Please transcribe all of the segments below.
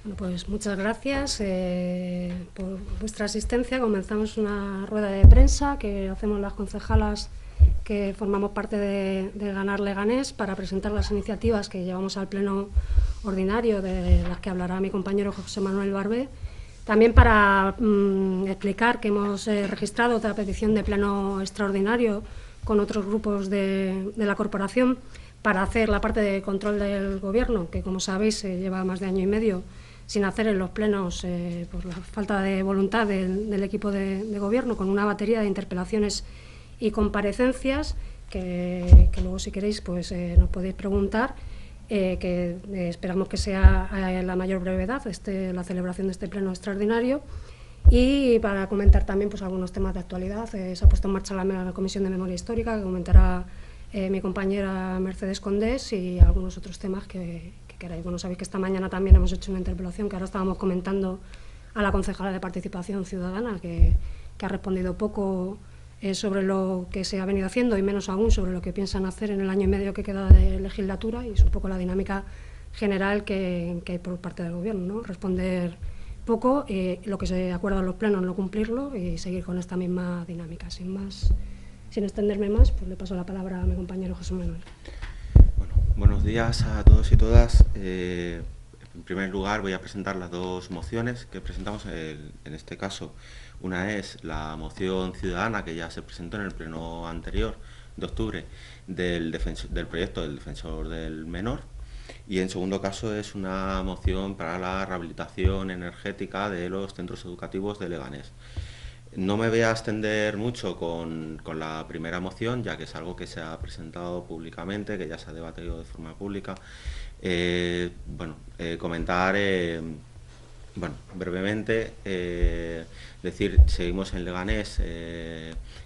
Bueno, pues muchas gracias por vuestra asistencia. Comenzamos una rueda de prensa que hacemos las concejalas que formamos parte de Ganar Leganés para presentar las iniciativas que llevamos al pleno ordinario, de las que hablará mi compañero José Manuel Barbé. También para explicar que hemos registrado otra petición de pleno extraordinario con otros grupos de la corporación para hacer la parte de control del Gobierno, que como sabéis lleva más de año y medio sin hacer en los plenos por la falta de voluntad del equipo de Gobierno, con una batería de interpelaciones y comparecencias que luego, si queréis, pues nos podéis preguntar, que esperamos que sea a la mayor brevedad la celebración de este pleno extraordinario. Y para comentar también pues algunos temas de actualidad, se ha puesto en marcha la Comisión de Memoria Histórica, que comentará mi compañera Mercedes Condés, y algunos otros temas que queráis. Bueno, sabéis que esta mañana también hemos hecho una interpelación que ahora estábamos comentando a la concejala de Participación Ciudadana, que ha respondido poco sobre lo que se ha venido haciendo y menos aún sobre lo que piensan hacer en el año y medio que queda de legislatura, y es un poco la dinámica general que hay por parte del Gobierno, ¿no? Responder poco, lo que se acuerda en los plenos no cumplirlo y seguir con esta misma dinámica. Sin más, sin extenderme más, pues le paso la palabra a mi compañero José Manuel. Bueno, buenos días a todos y todas. En primer lugar voy a presentar las dos mociones que presentamos. En este caso, una es la moción ciudadana que ya se presentó en el pleno anterior de octubre del proyecto del Defensor del Menor, y en segundo caso es una moción para la rehabilitación energética de los centros educativos de Leganés. No me voy a extender mucho con la primera moción, ya que es algo que se ha presentado públicamente, que ya se ha debatido de forma pública. Comentar brevemente, decir, seguimos en Leganés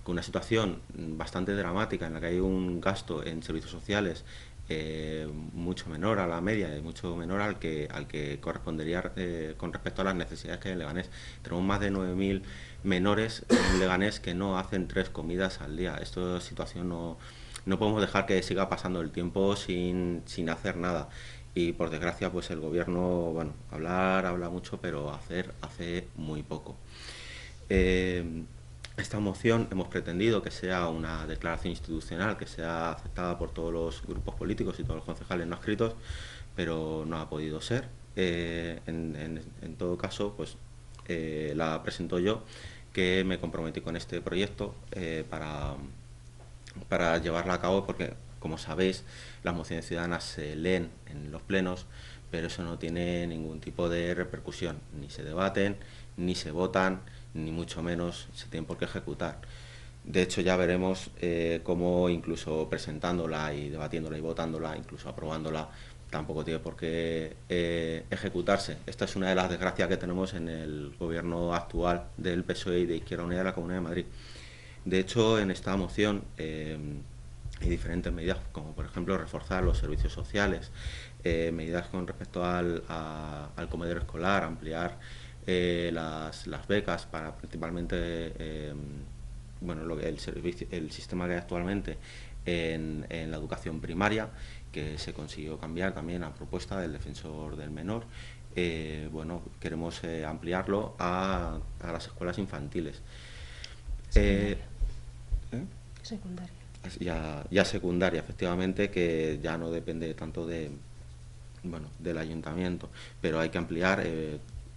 con una situación bastante dramática en la que hay un gasto en servicios sociales mucho menor a la media y mucho menor al que correspondería con respecto a las necesidades que hay en Leganés. Tenemos más de 9.000 menores en Leganés que no hacen 3 comidas al día. Esta situación no podemos dejar que siga pasando el tiempo sin hacer nada. Y por desgracia, pues el Gobierno, bueno, habla mucho, pero hace muy poco. Esta moción hemos pretendido que sea una declaración institucional, que sea aceptada por todos los grupos políticos y todos los concejales no adscritos, pero no ha podido ser. En todo caso, pues la presento yo, que me comprometí con este proyecto para llevarla a cabo, porque, como sabéis, las mociones ciudadanas se leen en los plenos, pero eso no tiene ningún tipo de repercusión. Ni se debaten, ni se votan, ni mucho menos se tienen por qué ejecutar. De hecho, ya veremos cómo incluso presentándola y debatiéndola y votándola, incluso aprobándola, tampoco tiene por qué ejecutarse. Esta es una de las desgracias que tenemos en el gobierno actual del PSOE y de Izquierda Unida de la Comunidad de Madrid. De hecho, en esta moción hay diferentes medidas, como por ejemplo reforzar los servicios sociales, medidas con respecto al comedor escolar, ampliar las becas para principalmente el sistema que hay actualmente en la educación primaria, que se consiguió cambiar también a propuesta del Defensor del Menor. Queremos ampliarlo a las escuelas infantiles. Secundaria. Ya secundaria, efectivamente, que ya no depende tanto del ayuntamiento, pero hay que ampliar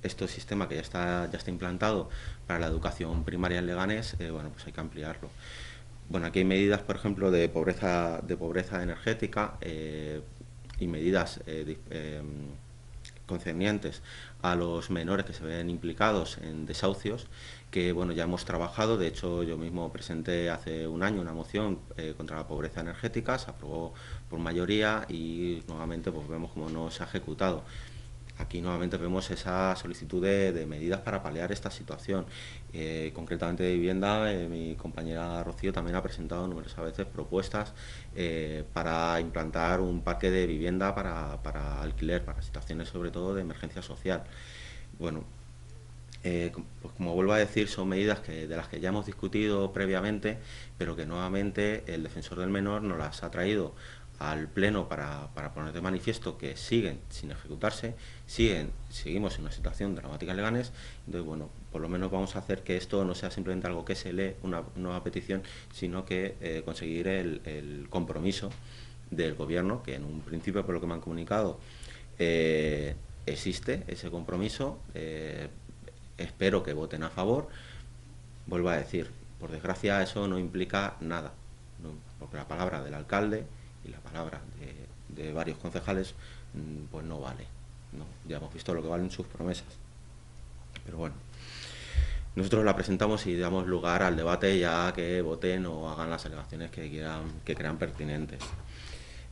este sistema que ya está implantado para la educación primaria en Leganés. Pues hay que ampliarlo. Aquí hay medidas, por ejemplo, de pobreza energética y medidas concernientes a los menores que se ven implicados en desahucios, que ya hemos trabajado. De hecho, yo mismo presenté hace un año una moción contra la pobreza energética, se aprobó por mayoría y nuevamente pues vemos cómo no se ha ejecutado. Aquí nuevamente vemos esa solicitud de medidas para paliar esta situación. Concretamente de vivienda, mi compañera Rocío también ha presentado numerosas veces propuestas para implantar un parque de vivienda para alquiler, para situaciones sobre todo de emergencia social. Pues como vuelvo a decir, son medidas de las que ya hemos discutido previamente, pero que nuevamente el Defensor del Menor nos las ha traído al Pleno para poner de manifiesto que siguen sin ejecutarse, seguimos en una situación dramática en Leganés. Entonces, bueno, por lo menos vamos a hacer que esto no sea simplemente algo que se lee, una nueva petición, sino que conseguir el compromiso del Gobierno, que en un principio, por lo que me han comunicado, existe ese compromiso. Espero que voten a favor. Vuelvo a decir, por desgracia eso no implica nada, ¿no? Porque la palabra del alcalde y la palabra de varios concejales pues no vale, ¿no? Ya hemos visto lo que valen sus promesas. Pero bueno, nosotros la presentamos y damos lugar al debate, ya que voten o hagan las alegaciones que crean pertinentes.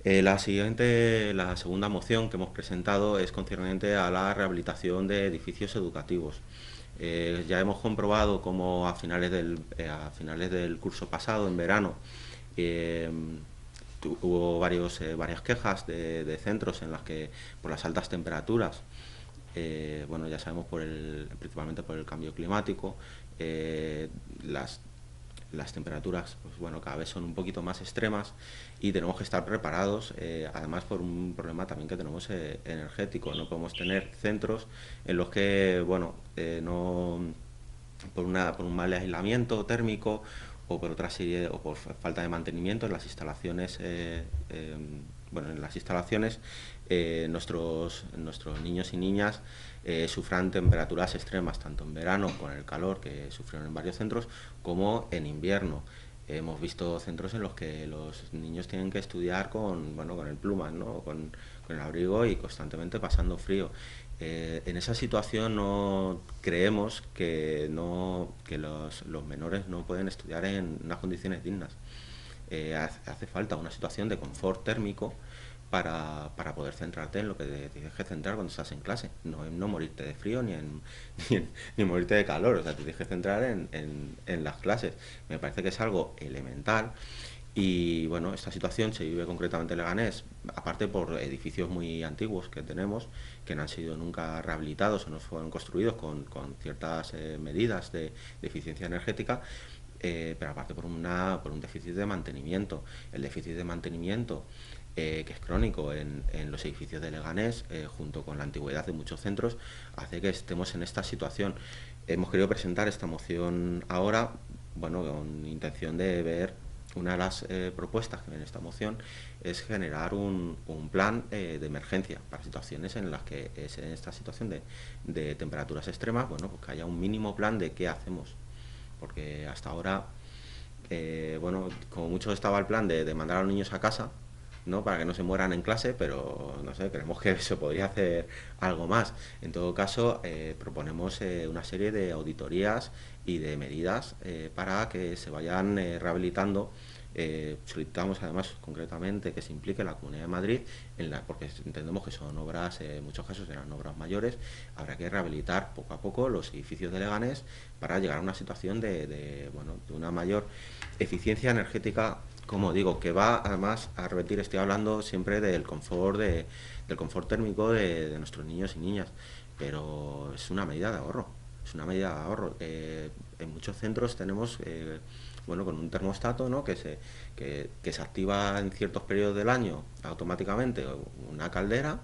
La segunda moción que hemos presentado es concerniente a la rehabilitación de edificios educativos. Ya hemos comprobado cómo a finales del curso pasado, en verano, hubo varias quejas de centros en las que, por las altas temperaturas, bueno, ya sabemos principalmente por el cambio climático, las temperaturas, pues bueno, cada vez son un poquito más extremas y tenemos que estar preparados, además por un problema también que tenemos energético. No podemos tener centros en los que, bueno, por un mal aislamiento térmico o por otra serie, o por falta de mantenimiento en las instalaciones, nuestros niños y niñas sufran temperaturas extremas, tanto en verano con el calor que sufrieron en varios centros, como en invierno. Hemos visto centros en los que los niños tienen que estudiar con el plumas, ¿no? con el abrigo y constantemente pasando frío. En esa situación no creemos que los menores no pueden estudiar en unas condiciones dignas. Hace falta una situación de confort térmico para poder centrarte en lo que te tienes que centrar cuando estás en clase, no morirte de frío ni morirte de calor. O sea, te tienes que centrar en las clases. Me parece que es algo elemental. Y bueno, esta situación se vive concretamente en Leganés, aparte por edificios muy antiguos que tenemos, que no han sido nunca rehabilitados o no fueron construidos con ciertas medidas de eficiencia energética, pero aparte por un déficit de mantenimiento. El déficit de mantenimiento, que es crónico en los edificios de Leganés, junto con la antigüedad de muchos centros, hace que estemos en esta situación. Hemos querido presentar esta moción ahora, bueno, con intención de ver. Una de las propuestas que en esta moción es generar un plan de emergencia para situaciones en las que es en esta situación de temperaturas extremas, bueno, pues que haya un mínimo plan de qué hacemos. Porque hasta ahora, bueno, como mucho estaba el plan de mandar a los niños a casa, ¿no? Para que no se mueran en clase, pero no sé, creemos que se podría hacer algo más. En todo caso, proponemos una serie de auditorías y de medidas para que se vayan rehabilitando. Solicitamos además concretamente que se implique la Comunidad de Madrid, porque entendemos que son obras, en muchos casos eran obras mayores. Habrá que rehabilitar poco a poco los edificios de Leganés para llegar a una situación de una mayor eficiencia energética, como digo, que va además a repetir. Estoy hablando siempre del confort térmico de nuestros niños y niñas, pero es una medida de ahorro. En muchos centros tenemos, con un termostato, ¿no? que se activa en ciertos periodos del año automáticamente, una caldera,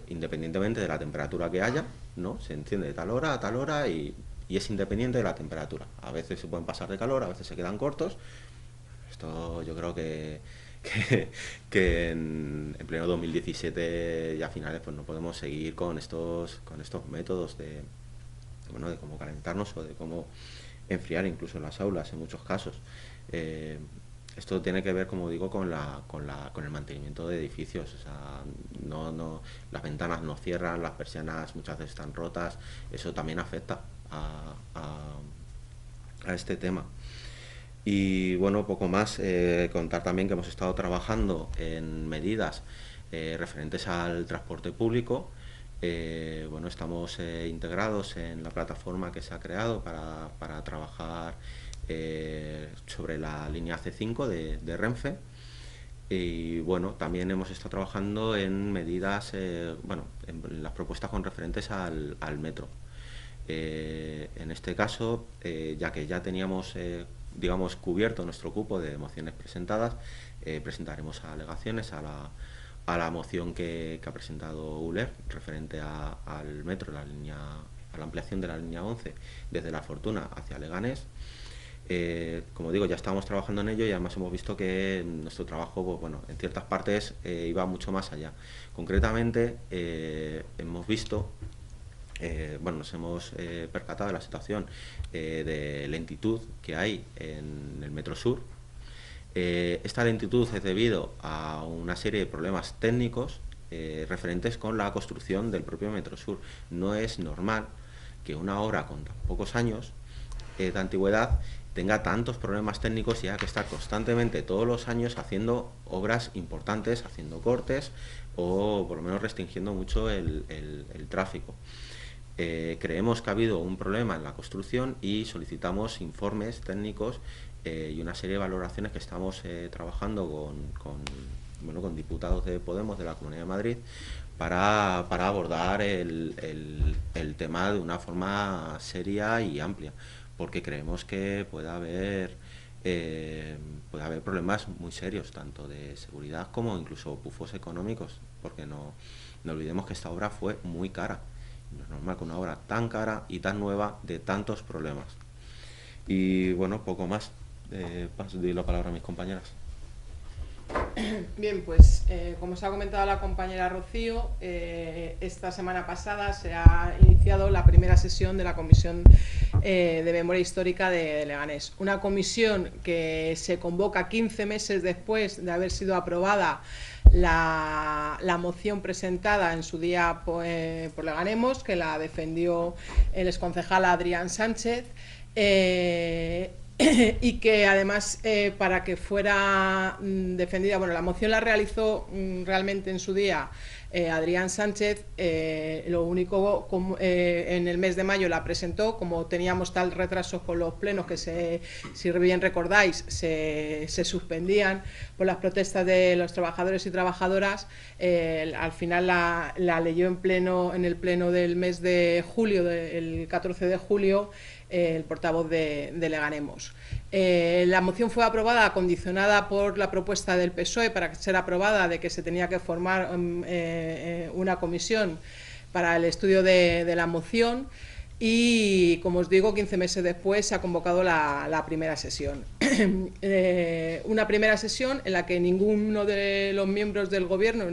independientemente de la temperatura que haya, ¿no? Se enciende de tal hora a tal hora y es independiente de la temperatura. A veces se pueden pasar de calor, a veces se quedan cortos. Esto yo creo que en pleno 2017 y a finales pues no podemos seguir con estos métodos de cómo calentarnos o de cómo enfriar incluso en las aulas en muchos casos. Esto tiene que ver, como digo, con el mantenimiento de edificios. O sea, las ventanas no cierran, las persianas muchas veces están rotas. Eso también afecta a este tema. Y bueno, poco más. Contar también que hemos estado trabajando en medidas referentes al transporte público. Estamos integrados en la plataforma que se ha creado para trabajar sobre la línea C5 de Renfe. Y bueno, también hemos estado trabajando en medidas, en las propuestas con referentes al metro. En este caso, ya que ya teníamos digamos, cubierto nuestro cupo de mociones presentadas, presentaremos alegaciones a la moción que ha presentado ULER referente al metro, a la ampliación de la línea 11 desde La Fortuna hacia Leganés. Como digo, ya estábamos trabajando en ello y además hemos visto que nuestro trabajo, pues, bueno, en ciertas partes iba mucho más allá. Concretamente, hemos visto, bueno, nos hemos percatado de la situación de lentitud que hay en el Metro Sur. Esta lentitud es debido a una serie de problemas técnicos referentes con la construcción del propio Metro Sur. No es normal que una obra con tan pocos años de antigüedad tenga tantos problemas técnicos y haya que estar constantemente todos los años haciendo obras importantes, haciendo cortes o por lo menos restringiendo mucho el tráfico. Creemos que ha habido un problema en la construcción y solicitamos informes técnicos y una serie de valoraciones que estamos trabajando con diputados de Podemos de la Comunidad de Madrid para abordar el tema de una forma seria y amplia, porque creemos que puede haber problemas muy serios, tanto de seguridad como incluso pufos económicos, porque no olvidemos que esta obra fue muy cara. No es normal que una obra tan cara y tan nueva de tantos problemas. Y bueno, poco más. Doy la palabra a mis compañeras. Bien, pues como se ha comentado la compañera Rocío, esta semana pasada se ha iniciado la primera sesión de la Comisión de Memoria Histórica de Leganés. Una comisión que se convoca 15 meses después de haber sido aprobada la moción presentada en su día por Leganemos, que la defendió el exconcejal Adrián Sánchez, y que además para que fuera defendida, bueno, la moción la realizó realmente en su día Adrián Sánchez, lo único en el mes de mayo la presentó, como teníamos tal retraso con los plenos que si bien recordáis se suspendían por las protestas de los trabajadores y trabajadoras, al final la leyó en el pleno del mes de julio, el 14 de julio, el portavoz de Leganemos. La moción fue aprobada condicionada por la propuesta del PSOE para ser aprobada de que se tenía que formar una comisión para el estudio de la moción y, como os digo, 15 meses después se ha convocado la primera sesión. Una primera sesión en la que ninguno de los miembros del Gobierno,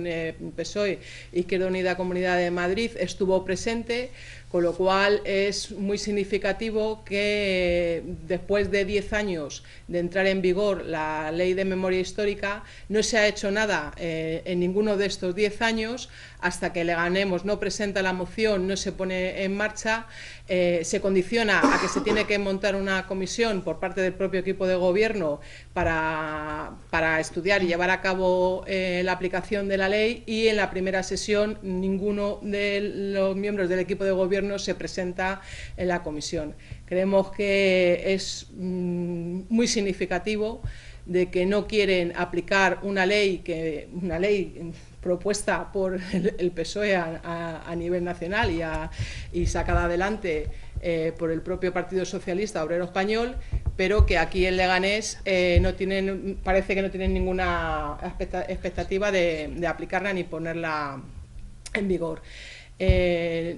PSOE, Izquierda Unida, Comunidad de Madrid, estuvo presente, con lo cual es muy significativo que después de 10 años de entrar en vigor la Ley de Memoria Histórica no se ha hecho nada en ninguno de estos 10 años hasta que Leganemos no presenta la moción, no se pone en marcha, se condiciona a que se tiene que montar una comisión por parte del propio equipo de Gobierno para estudiar y llevar a cabo la aplicación de la ley, y en la primera sesión ninguno de los miembros del equipo de Gobierno se presenta en la comisión. Creemos que es muy significativo de que no quieren aplicar una ley propuesta por el PSOE a nivel nacional y sacada adelante por el propio Partido Socialista Obrero Español, pero que aquí en Leganés parece que no tienen ninguna expectativa de aplicarla ni ponerla en vigor.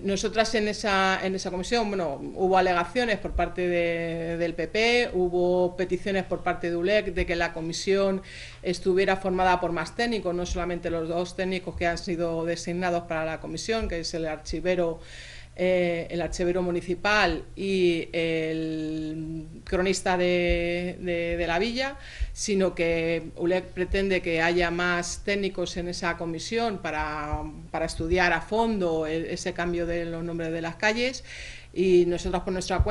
Nosotras en esa comisión, bueno, hubo alegaciones por parte del PP, hubo peticiones por parte de ULEC de que la comisión estuviera formada por más técnicos, no solamente los dos técnicos que han sido designados para la comisión, que es el archivero municipal y el cronista de la villa, sino que ULEC pretende que haya más técnicos en esa comisión para estudiar a fondo ese cambio de los nombres de las calles. Y nosotros por nuestra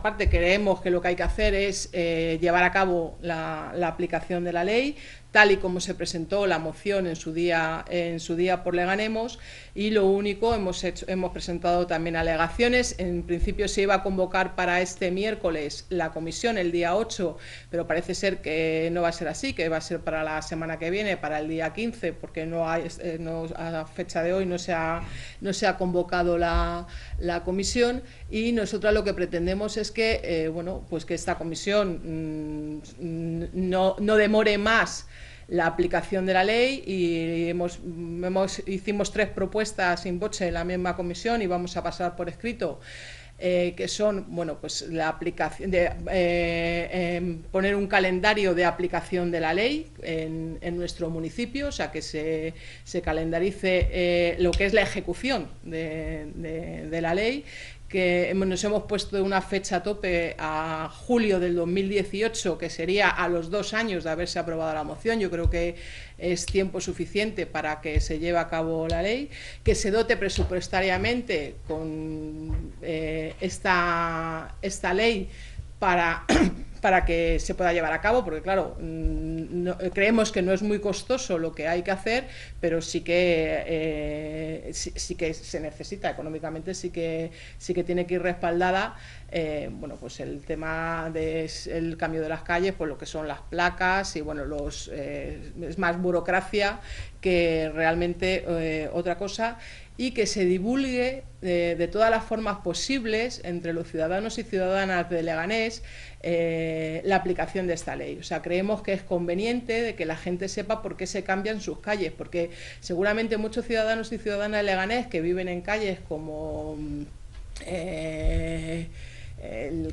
parte creemos que lo que hay que hacer es llevar a cabo la aplicación de la ley, tal y como se presentó la moción en su día por Leganemos, y lo único, hemos presentado también alegaciones. En principio se iba a convocar para este miércoles la comisión, el día 8, pero parece ser que no va a ser así, que va a ser para la semana que viene, para el día 15, porque a fecha de hoy no se ha convocado la comisión, y nosotros lo que pretendemos es que, pues que esta comisión no demore más la aplicación de la ley, y hicimos 3 propuestas in voce en la misma comisión y vamos a pasar por escrito, que son, pues la aplicación de poner un calendario de aplicación de la ley en nuestro municipio, o sea, que se calendarice lo que es la ejecución de la ley, que nos hemos puesto una fecha tope a julio del 2018, que sería a los 2 años de haberse aprobado la moción. Yo creo que es tiempo suficiente para que se lleve a cabo la ley, que se dote presupuestariamente con esta ley para que se pueda llevar a cabo, porque claro, creemos que no es muy costoso lo que hay que hacer, pero sí que se necesita económicamente, sí que tiene que ir respaldada, pues el tema del cambio de las calles, pues lo que son las placas, y es más burocracia que realmente otra cosa, y que se divulgue de todas las formas posibles entre los ciudadanos y ciudadanas de Leganés la aplicación de esta ley. O sea, creemos que es conveniente de que la gente sepa por qué se cambian sus calles, porque seguramente muchos ciudadanos y ciudadanas de Leganés que viven en calles como el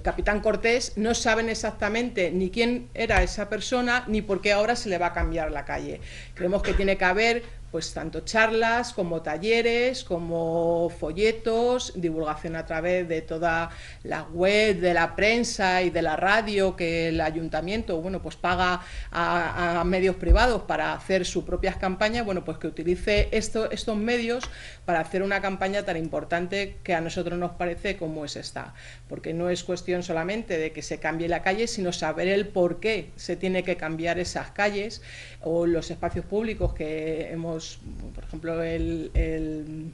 Capitán Cortés no saben exactamente ni quién era esa persona ni por qué ahora se le va a cambiar la calle. Creemos que tiene que haber pues tanto charlas como talleres, como folletos, divulgación a través de toda la web, de la prensa y de la radio, que el ayuntamiento pues paga a medios privados para hacer sus propias campañas, pues que utilice estos medios para hacer una campaña tan importante que a nosotros nos parece como es esta, porque no es cuestión solamente de que se cambie la calle, sino saber el por qué se tiene que cambiar esas calles o los espacios públicos que hemos, por ejemplo, el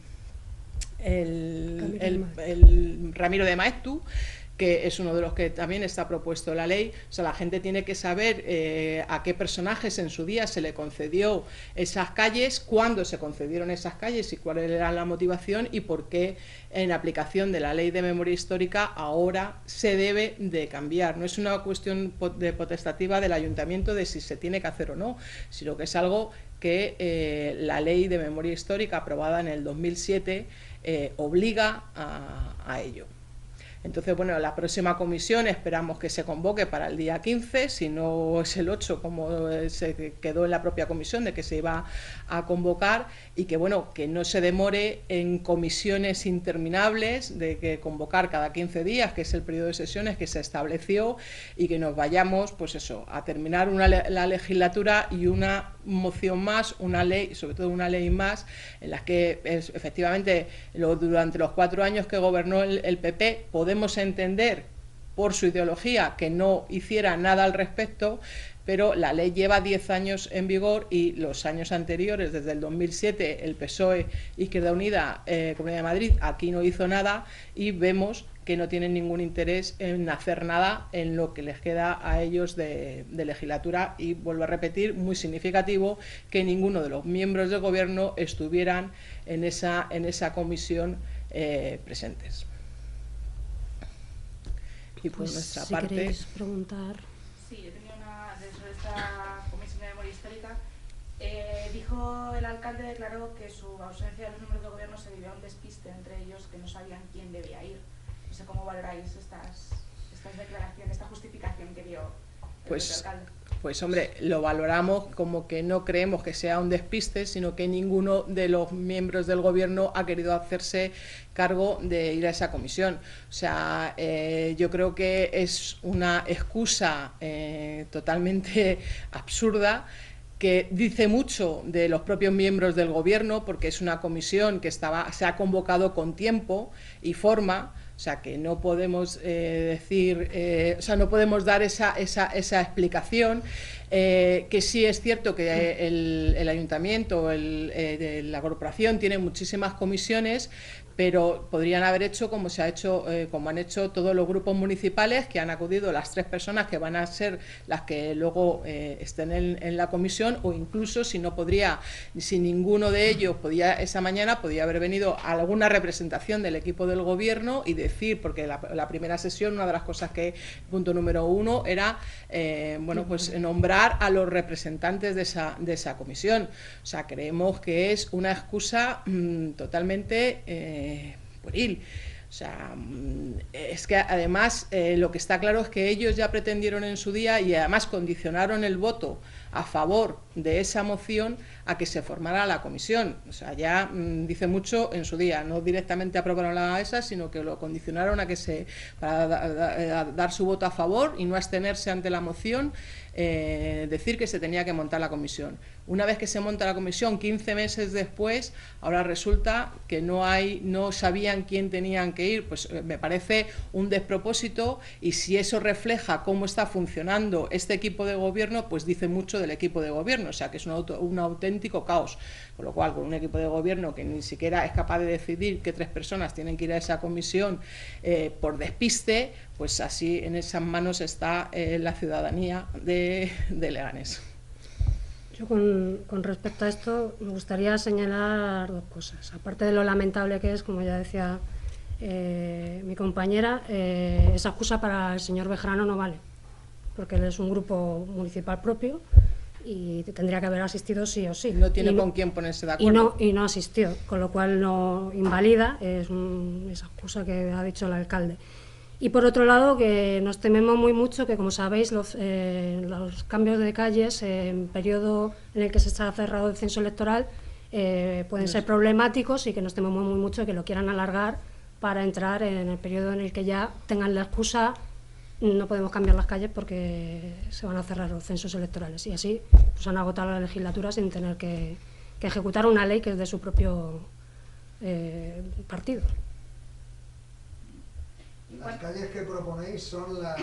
Ramiro de Maeztu, que es uno de los que también está propuesto en la ley. O sea, la gente tiene que saber a qué personajes en su día se le concedió esas calles, cuándo se concedieron esas calles y cuál era la motivación, y por qué en aplicación de la ley de memoria histórica ahora se debe de cambiar. No es una cuestión potestativa del ayuntamiento de si se tiene que hacer o no, sino que es algo que la ley de memoria histórica aprobada en el 2007 obliga a ello. Entonces, la próxima comisión esperamos que se convoque para el día 15, si no es el 8 como se quedó en la propia comisión de que se iba a convocar, y que que no se demore en comisiones interminables de que convocar cada 15 días, que es el periodo de sesiones que se estableció, y que nos vayamos a terminar la legislatura y una moción más, una ley, sobre todo una ley más, en las que efectivamente durante los 4 años que gobernó el PP podemos entender por su ideología que no hiciera nada al respecto, pero la ley lleva 10 años en vigor, y los años anteriores, desde el 2007, el PSOE, Izquierda Unida, Comunidad de Madrid, aquí no hizo nada, y vemos que no tienen ningún interés en hacer nada en lo que les queda a ellos de legislatura, y vuelvo a repetir, muy significativo que ninguno de los miembros del gobierno estuvieran en esa comisión presentes. Y por nuestra si parte... queréis preguntar... Sí, yo tenía sobre esta comisión de memoria histórica. Dijo el alcalde, declaró que su ausencia de los miembros del gobierno se debió a un despiste entre ellos, que no sabían quién debía ir. No sé cómo valoráis estas declaraciones, esta justificación que dio el alcalde. Pues hombre, lo valoramos como que no creemos que sea un despiste, sino que ninguno de los miembros del gobierno ha querido hacerse cargo de ir a esa comisión. O sea, yo creo que es una excusa totalmente absurda, que dice mucho de los propios miembros del gobierno, porque es una comisión que se ha convocado con tiempo y forma. O sea, que no podemos decir, o sea, no podemos dar esa explicación. Que sí es cierto que el ayuntamiento, la corporación tiene muchísimas comisiones, pero podrían haber hecho como se ha hecho, como han hecho todos los grupos municipales, que han acudido las 3 personas que van a ser las que luego estén en la comisión, o incluso si ninguno de ellos podía esa mañana, podía haber venido alguna representación del equipo del gobierno y decir, porque la primera sesión, una de las cosas que, punto número 1, era bueno, pues nombrar a los representantes de esa comisión. O sea, creemos que es una excusa totalmente pueril. O sea, es que además lo que está claro es que ellos ya pretendieron en su día, y además condicionaron el voto a favor de esa moción a que se formara la comisión. O sea, ya dice mucho en su día, no directamente aprobaron la esa, sino que lo condicionaron a que para dar su voto a favor y no abstenerse ante la moción, decir que se tenía que montar la comisión. Una vez que se monta la comisión, 15 meses después, ahora resulta que no sabían quién tenían que ir. Pues me parece un despropósito, y si eso refleja cómo está funcionando este equipo de gobierno, pues dice mucho del equipo de gobierno. O sea, que es un auténtico caos. Con lo cual, con un equipo de gobierno que ni siquiera es capaz de decidir que 3 personas tienen que ir a esa comisión por despiste, pues así en esas manos está la ciudadanía de Leganés. Yo con respecto a esto me gustaría señalar 2 cosas. Aparte de lo lamentable que es, como ya decía mi compañera, esa excusa para el señor Bejarano no vale, porque él es un grupo municipal propio y tendría que haber asistido sí o sí. No tiene con quién ponerse de acuerdo. Y no asistió, con lo cual no invalida esa excusa que ha dicho el alcalde. Y por otro lado, que nos tememos muy mucho que, como sabéis, los cambios de calles en periodo en el que se está cerrado el censo electoral pueden ser problemáticos, y que nos tememos muy mucho que lo quieran alargar para entrar en el periodo en el que ya tengan la excusa: no podemos cambiar las calles porque se van a cerrar los censos electorales. Y así pues han agotado la legislatura sin tener que ejecutar una ley que es de su propio partido. Las calles que proponéis son las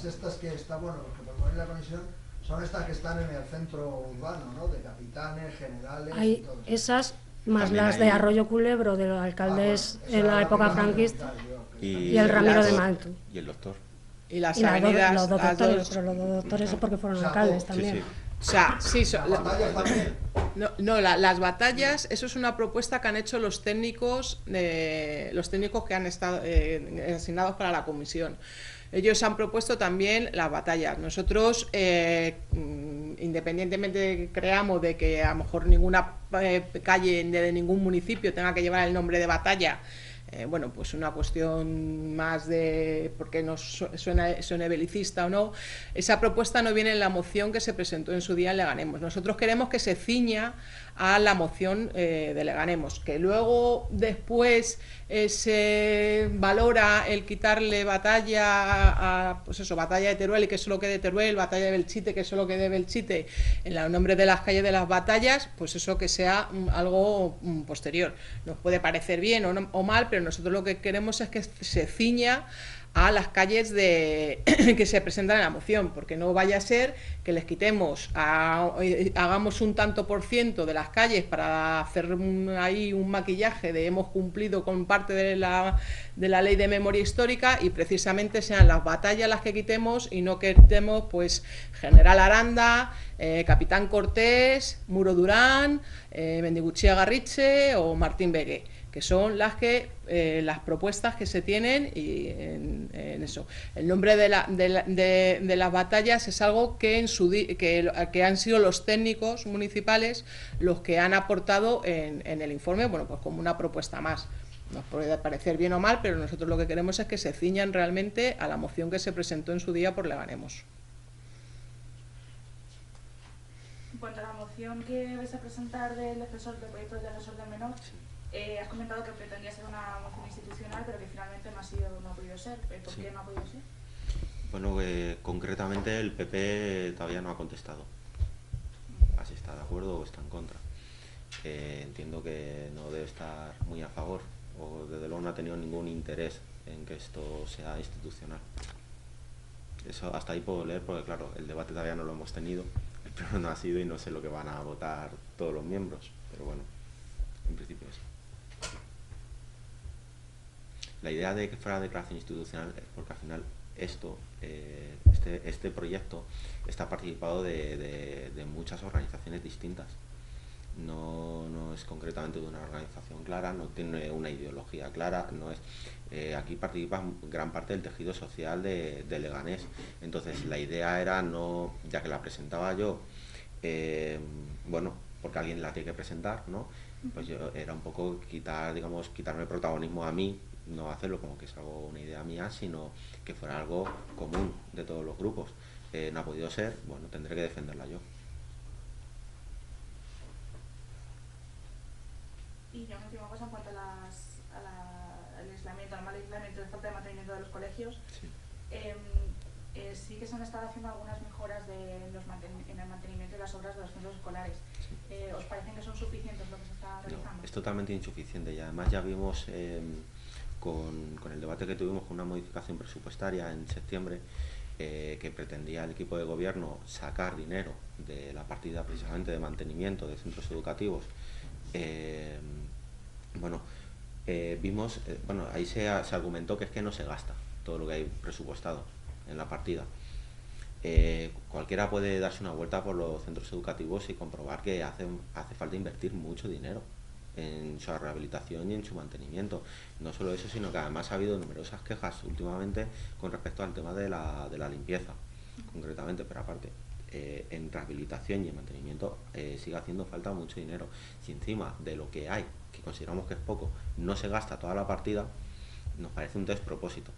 estas que que proponéis la comisión, son estas que están en el centro urbano, ¿no? De Capitanes, Generales y todo eso. Esas, más las de Arroyo Culebro, de los alcaldes en la época franquista, y el Ramiro de Mantu. Y el doctor. Y las avenidas, los dos doctores, pero los dos doctores es porque fueron alcaldes también. Sí. O sea, sí, Las las batallas, eso es una propuesta que han hecho los técnicos que han estado asignados para la comisión. Ellos han propuesto también las batallas. Nosotros, independientemente de que creamos de que a lo mejor ninguna calle de ningún municipio tenga que llevar el nombre de batalla, bueno, pues una cuestión más de porque nos suene belicista o no, esa propuesta no viene en la moción que se presentó en su día en Leganemos. Nosotros queremos que se ciña a la moción de Leganemos, que luego después se valora el quitarle batalla a, pues eso, batalla de Teruel, y que solo quede Teruel, batalla de Belchite, que solo quede Belchite, en los nombres de las calles de las batallas, pues eso que sea algo posterior. Nos puede parecer bien o mal, pero nosotros lo que queremos es que se ciña a las calles que se presentan en la moción, porque no vaya a ser que les quitemos, hagamos un tanto por ciento de las calles para hacer ahí un maquillaje de hemos cumplido con parte de la ley de memoria histórica, y precisamente sean las batallas las que quitemos, y no que quitemos pues General Aranda, Capitán Cortés, Muro Durán, Mendiguchía Garriche o Martín Begué, que son las propuestas que se tienen, y en eso. El nombre de las batallas es algo que que han sido los técnicos municipales los que han aportado en el informe, bueno, pues como una propuesta más. Nos puede parecer bien o mal, pero nosotros lo que queremos es que se ciñan realmente a la moción que se presentó en su día por Leganemos. En cuanto a la moción que vais a presentar del proyecto de defensor del menor, has comentado que pretendía ser una moción institucional, pero que finalmente no ha podido ser. ¿Por qué no ha podido ser? Bueno, concretamente el PP todavía no ha contestado si está de acuerdo o está en contra. Entiendo que no debe estar muy a favor, o desde luego no ha tenido ningún interés en que esto sea institucional. Eso hasta ahí puedo leer, porque claro, el debate todavía no lo hemos tenido, el pleno no ha sido y no sé lo que van a votar todos los miembros, pero bueno, en principio eso. La idea de que fuera declaración institucional es porque al final esto, este proyecto está participado de muchas organizaciones distintas. No es concretamente de una organización clara, no tiene una ideología clara, no es aquí participa gran parte del tejido social de Leganés. Entonces la idea era, no, ya que la presentaba yo, bueno, porque alguien la tiene que presentar, ¿no? Pues yo era un poco quitarme protagonismo a mí, no hacerlo como que es algo, una idea mía, sino que fuera algo común de todos los grupos. No ha podido ser, bueno, tendré que defenderla yo. Y ya una última cosa en cuanto al aislamiento, al mal aislamiento, de falta de mantenimiento de los colegios. Sí. Sí que se han estado haciendo algunas mejoras en el mantenimiento de las obras de los centros escolares. Sí. ¿Os parecen que son suficientes lo que se está realizando? No, es totalmente insuficiente y además ya vimos con el debate que tuvimos con una modificación presupuestaria en septiembre que pretendía el equipo de gobierno sacar dinero de la partida precisamente de mantenimiento de centros educativos. Vimos, ahí se argumentó que es que no se gasta todo lo que hay presupuestado en la partida. Cualquiera puede darse una vuelta por los centros educativos y comprobar que hace falta invertir mucho dinero en su rehabilitación y en su mantenimiento. No solo eso, sino que además ha habido numerosas quejas últimamente con respecto al tema de la limpieza, concretamente, pero aparte, en rehabilitación y en mantenimiento sigue haciendo falta mucho dinero. Si encima de lo que hay, que consideramos que es poco, no se gasta toda la partida, nos parece un despropósito.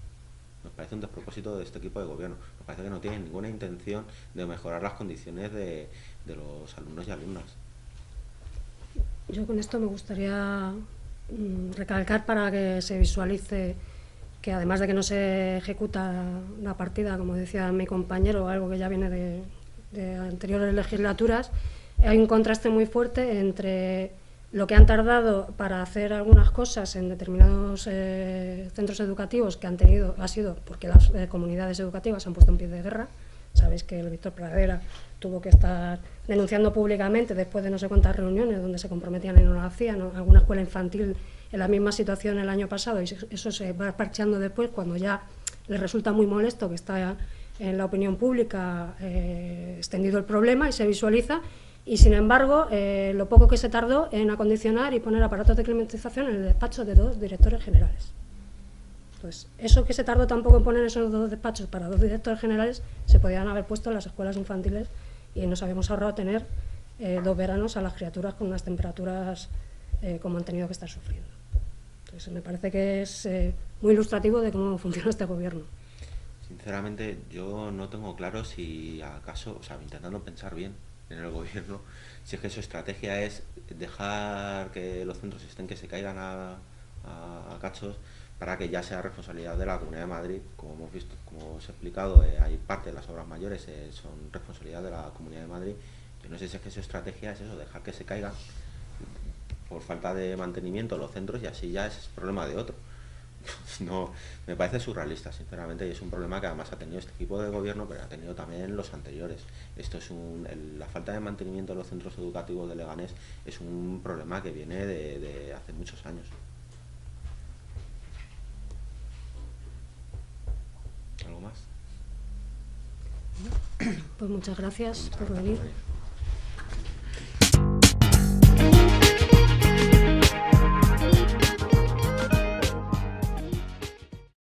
Nos parece un despropósito de este equipo de gobierno. Nos parece que no tienen ninguna intención de mejorar las condiciones de los alumnos y alumnas. Yo con esto me gustaría recalcar para que se visualice que además de que no se ejecuta la partida, como decía mi compañero, algo que ya viene de anteriores legislaturas, hay un contraste muy fuerte entre lo que han tardado para hacer algunas cosas en determinados centros educativos que han tenido, ha sido porque las comunidades educativas se han puesto en pie de guerra. Sabéis que el Víctor Pradera tuvo que estar denunciando públicamente después de no sé cuántas reuniones donde se comprometían y no lo hacían, ¿no? Alguna escuela infantil en la misma situación el año pasado, y eso se va parcheando después cuando ya les resulta muy molesto que está en la opinión pública extendido el problema y se visualiza. Y sin embargo, lo poco que se tardó en acondicionar y poner aparatos de climatización en el despacho de 2 directores generales. Entonces, eso que se tardó tampoco en poner esos 2 despachos para 2 directores generales, se podían haber puesto en las escuelas infantiles y nos habíamos ahorrado tener 2 veranos a las criaturas con unas temperaturas como han tenido que estar sufriendo. Entonces, me parece que es muy ilustrativo de cómo funciona este gobierno. Sinceramente, yo no tengo claro si acaso, o sea, intentando pensar bien en el gobierno, si es que su estrategia es dejar que los centros estén que se caigan a cachos para que ya sea responsabilidad de la Comunidad de Madrid. Como hemos visto, como os he explicado, hay parte de las obras mayores son responsabilidad de la Comunidad de Madrid. Yo no sé si es que su estrategia es eso, dejar que se caigan por falta de mantenimiento los centros y así ya es problema de otro. No, me parece surrealista, sinceramente, y es un problema que además ha tenido este equipo de gobierno, pero ha tenido también los anteriores. Esto es la falta de mantenimiento de los centros educativos de Leganés es un problema que viene de hace muchos años. ¿Algo más? Pues muchas gracias por venir.